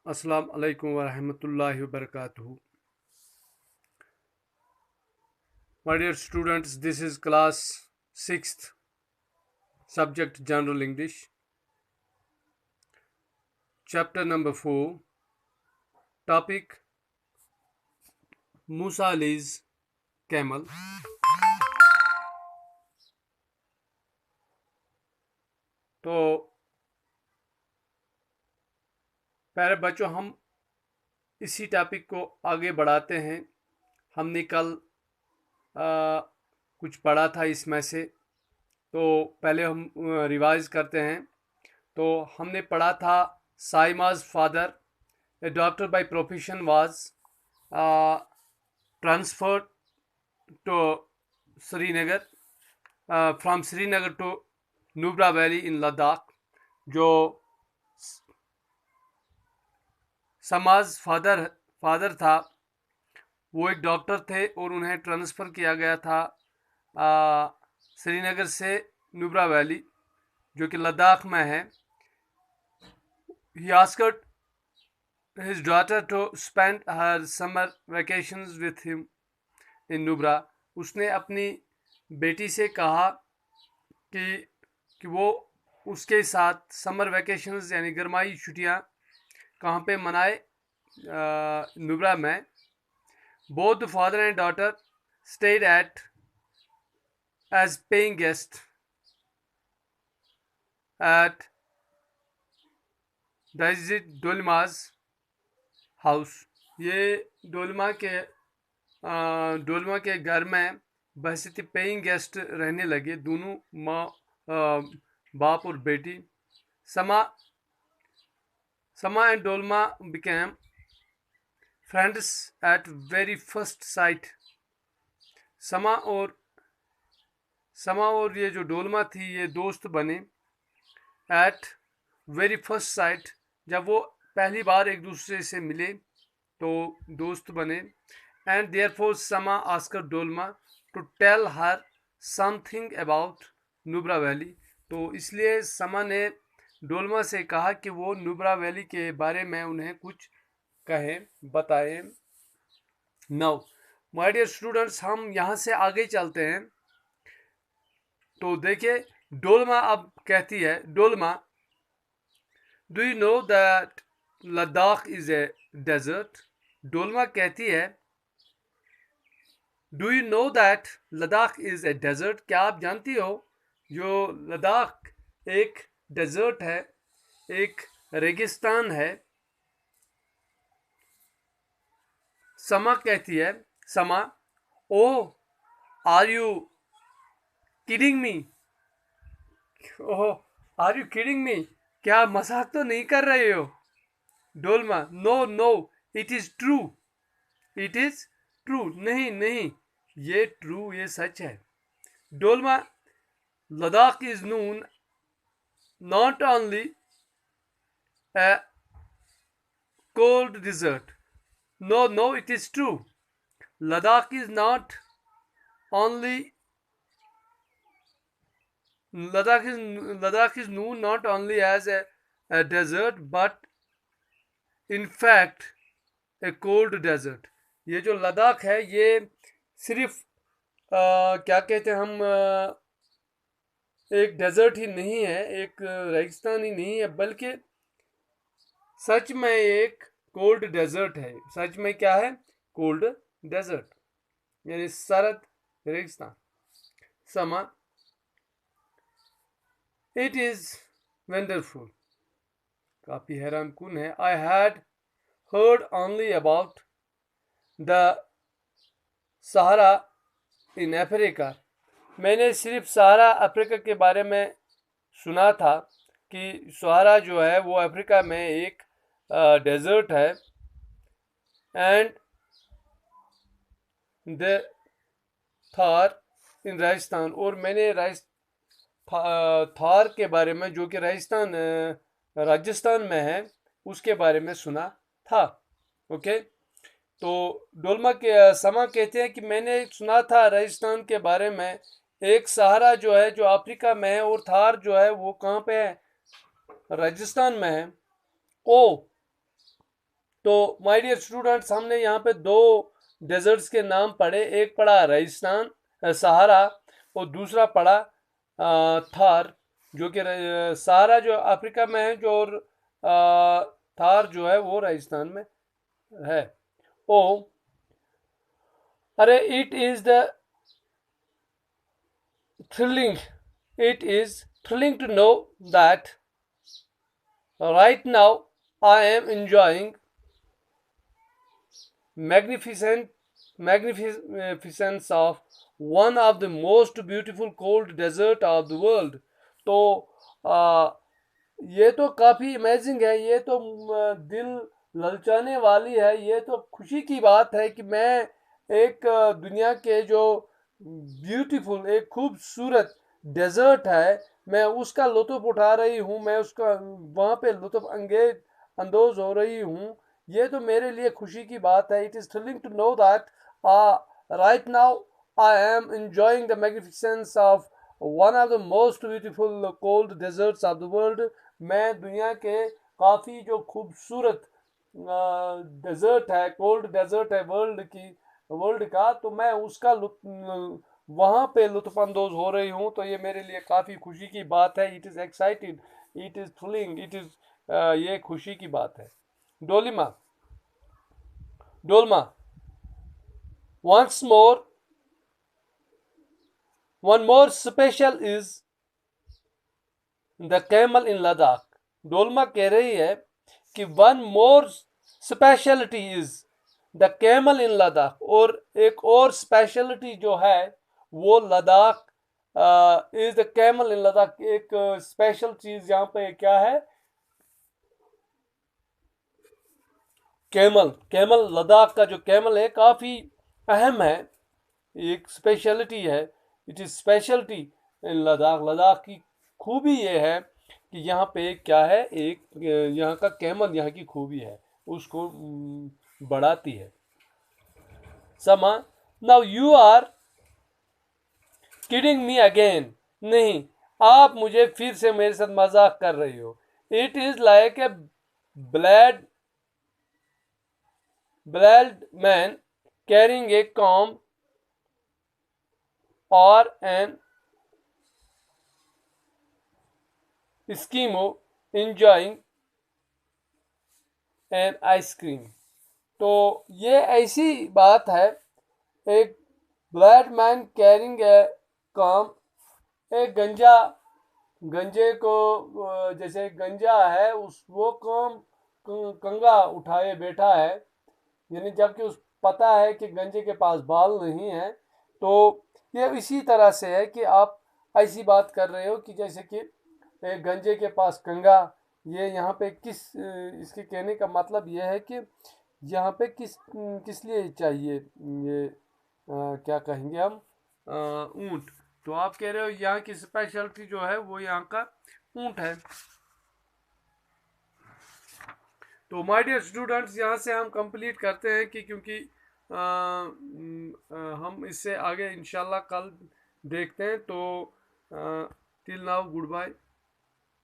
Assalamu alaikum wa rahmatullahi wa barakatuhu. My dear students, this is class 6th, subject General English, chapter number 4, topic Musa Ali's camel. तो प्यारे बच्चों, हम इसी topic को आगे बढ़ाते हैं। हमने कल कुछ पढ़ा था इसमें से, तो पहले हम रिवाइज करते हैं। तो हमने पढ़ा था साइमा's father, a doctor by profession, was transferred to Srinagar, from Srinagar to Nubra Valley in Ladakh. जो समाज फादर था वो एक डॉक्टर थे और उन्हें ट्रांसफ़र किया गया था श्रीनगर से नुब्रा वैली, जो कि लद्दाख में है। He asked his daughter to spend her summer vacations with him in Nubra. उसने अपनी बेटी से कहा कि वो उसके साथ समर वैकेशंस यानी गर्माई छुट्टियाँ कहाँ पे मनाए, नुब्रा में। Both the father and daughter stayed as paying guests at Daisy Dolma's house. ये डोलमा के घर में बहसित पेइंग गेस्ट रहने लगे, दोनों बाप और बेटी। Sama and Dolma became friends at very first sight. Sama और ये जो डोलमा थी ये दोस्त बने एट वेरी फर्स्ट साइट, जब वो पहली बार एक दूसरे से मिले तो दोस्त बने। And therefore Sama asked Dolma to tell her something about Nubra valley. तो इसलिए समा ने डोलमा से कहा कि वो नुब्रा वैली के बारे में उन्हें कुछ बताए। नाउ माय डियर स्टूडेंट्स, हम यहाँ से आगे चलते हैं। तो देखिए, डोलमा अब कहती है, Dolma, do you know that Ladakh is a desert. Dolma कहती है, do you know that Ladakh is a desert. क्या आप जानती हो जो लद्दाख एक डेजर्ट है, एक रेगिस्तान है। समा कहती है, Sama, oh are you kidding me. Oh, are you kidding me, क्या मजाक तो नहीं कर रहे हो। Dolma, no it is true, it is true, नहीं ये ट्रू, ये सच है। Dolma, Ladakh is known not only a cold desert. No, it is true. Ladakh is not only Ladakh is known not only as a desert, but in fact a cold desert. ये जो लद्दाख है ये सिर्फ क्या कहते हैं हम, एक डेजर्ट ही नहीं है, एक रेगिस्तान ही नहीं है, बल्कि सच में एक कोल्ड डेजर्ट है। सच में क्या है? कोल्ड डेजर्ट यानी सरद रेगिस्तान। समा, इट इज वंडरफुल, काफी हैरान कुन है। I had heard only about the Sahara in Africa. मैंने सिर्फ सहारा अफ्रीका के बारे में सुना था कि सहारा जो है वो अफ्रीका में एक डेजर्ट है। एंड द थार इन राजस्थान, और मैंने थार के बारे में, जो कि राजस्थान में है, उसके बारे में सुना था। ओके, तो डोलमा के समा कहते हैं कि मैंने सुना था राजस्थान के बारे में, एक सहारा जो है जो अफ्रीका में है, और थार जो है वो कहाँ पे है? राजस्थान में है। ओ तो माय डियर स्टूडेंट्स, हमने यहाँ पे दो डेजर्ट्स के नाम पढ़े। एक पढ़ा राजस्थान सहारा, और दूसरा पढ़ा थार, जो कि सहारा जो अफ्रीका में है, जो और थार जो है वो राजस्थान में है। ओ अरे thrilling it is thrilling to know that right now I am enjoying magnificence of one of the most beautiful cold desert of the world. तो ये तो काफ़ी अमेजिंग है, ये तो दिल ललचाने वाली है, ये तो खुशी की बात है कि मैं एक दुनिया के जो ब्यूटीफुल, एक खूबसूरत डेजर्ट है, मैं उसका लुत्फ़ उठा रही हूँ, मैं उसका वहाँ पे लुत्फ़ अंदोज हो रही हूँ। ये तो मेरे लिए खुशी की बात है। It is thrilling to know that right now I am enjoying the magnificence of one of the most beautiful cold deserts of the world. मैं दुनिया के काफ़ी जो खूबसूरत डेजर्ट है, कोल्ड डेजर्ट है वर्ल्ड का, तो मैं उसका वहाँ पे लुत्फ़अंदोज़ हो रही हूँ। तो ये मेरे लिए काफ़ी खुशी की बात है। It is excited, it is thrilling, it is ये खुशी की बात है। डोलिमा Dolma once more, one more special is the camel in Ladakh. Dolma कह रही है कि one more speciality is the camel in Ladakh, और एक और स्पेशलिटी जो है वो Ladakh is the camel in Ladakh. एक स्पेशल चीज यहाँ पे क्या है? कैमल लद्दाख का जो कैमल है काफ़ी अहम है, एक स्पेशलिटी है। It is speciality in Ladakh. Ladakh की खूबी ये है कि यहाँ पे क्या है, एक यहाँ का कैमल यहाँ की खूबी है, उसको बढ़ाती है। Sama now you are kidding me again. नहीं, आप मुझे फिर से मेरे साथ मजाक कर रही हो। It is like a bald man carrying a comb or an Eskimo enjoying an ice cream. तो ये ऐसी बात है, एक ब्लैड मैन कैरिंग ए काम, एक गंजे को जैसे गंजा है उस वो काम कंगा उठाए बैठा है, यानी जबकि उस पता है कि गंजे के पास बाल नहीं है। तो ये इसी तरह से है कि आप ऐसी बात कर रहे हो कि जैसे कि एक गंजे के पास कंगा। ये यहाँ पे इसके कहने का मतलब ये है कि यहाँ पे किस लिए चाहिए ये क्या कहेंगे हम, ऊंट। तो आप कह रहे हो यहाँ की स्पेशलिटी जो है वो यहाँ का ऊंट है। तो माय डियर स्टूडेंट्स, यहाँ से हम कंप्लीट करते हैं कि क्योंकि हम इससे आगे इंशाल्लाह कल देखते हैं। तो टिल नाउ गुड बाय।